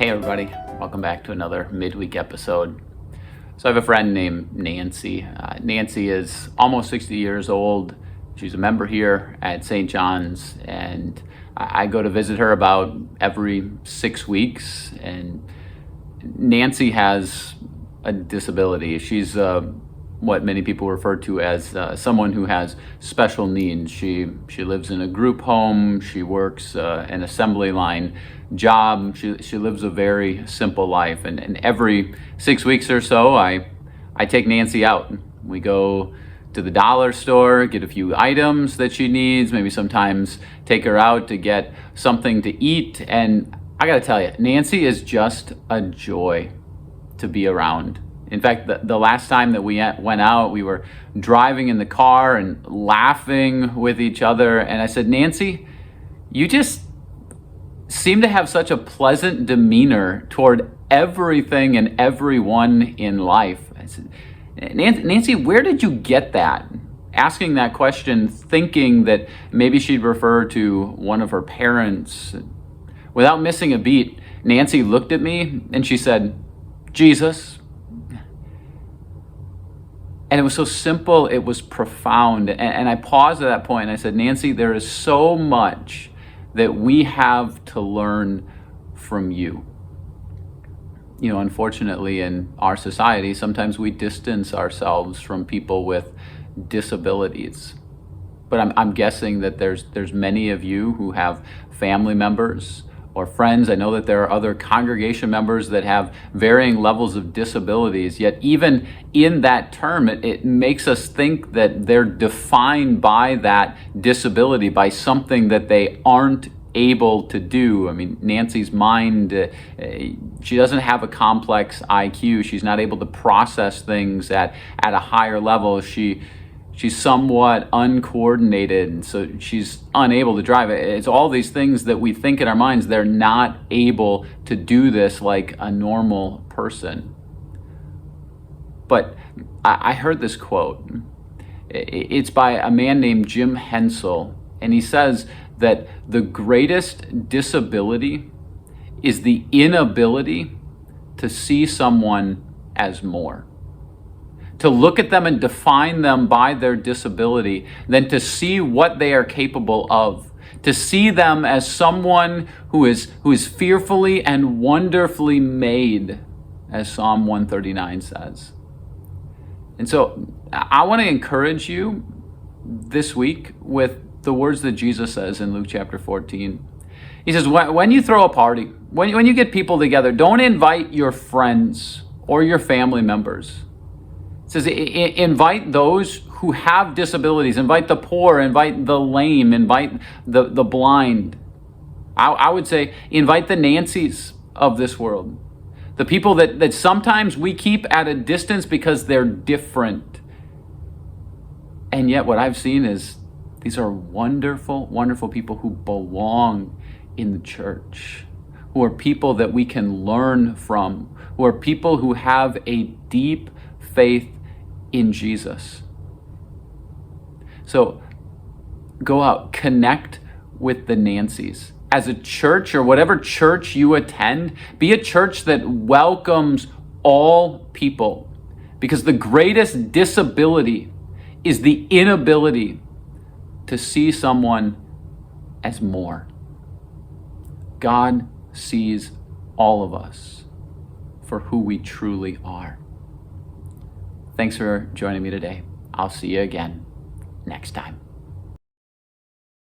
Hey everybody, welcome back to another midweek episode. So I have a friend named Nancy. Nancy is almost 60 years old. She's a member here at St. John's, and I go to visit her about every 6 weeks. And Nancy has a disability. She's what many people refer to as someone who has special needs. She lives in a group home. She works an assembly line job. She lives a very simple life. And every 6 weeks or so, I take Nancy out. We go to the dollar store, get a few items that she needs, maybe sometimes take her out to get something to eat. And I gotta tell you, Nancy is just a joy to be around. In fact, the last time that we went out, we were driving in the car and laughing with each other. And I said, Nancy, you just seem to have such a pleasant demeanor toward everything and everyone in life. I said, Nancy, where did you get that? Asking that question, thinking that maybe she'd refer to one of her parents. Without missing a beat, Nancy looked at me and she said, Jesus. And it was so simple, it was profound. And I paused at that point and I said, Nancy, there is so much that we have to learn from you. You know, unfortunately, in our society, sometimes we distance ourselves from people with disabilities. But I'm guessing that there's many of you who have family members or friends. I know that there are other congregation members that have varying levels of disabilities, yet even in that term, it makes us think that they're defined by that disability, by something that they aren't able to do. I mean, Nancy's mind, she doesn't have a complex IQ. She's not able to process things at a higher level. She's somewhat uncoordinated, so she's unable to drive. It's all these things that we think in our minds, they're not able to do this like a normal person. But I heard this quote. It's by a man named Jim Hensel, and he says that the greatest disability is the inability to see someone as more. To look at them and define them by their disability, than to see what they are capable of. To see them as someone who is fearfully and wonderfully made, as Psalm 139 says. And so I want to encourage you this week with the words that Jesus says in Luke chapter 14. He says, when you throw a party, when you get people together, don't invite your friends or your family members. It says, invite those who have disabilities, invite the poor, invite the lame, invite the blind. I would say, invite the Nancys of this world. The people that sometimes we keep at a distance because they're different. And yet what I've seen is these are wonderful, wonderful people who belong in the church, who are people that we can learn from, who are people who have a deep faith in Jesus. So go out, connect with the Nancys. As a church or whatever church you attend, be a church that welcomes all people, because the greatest disability is the inability to see someone as more. God sees all of us for who we truly are. Thanks for joining me today. I'll see you again next time.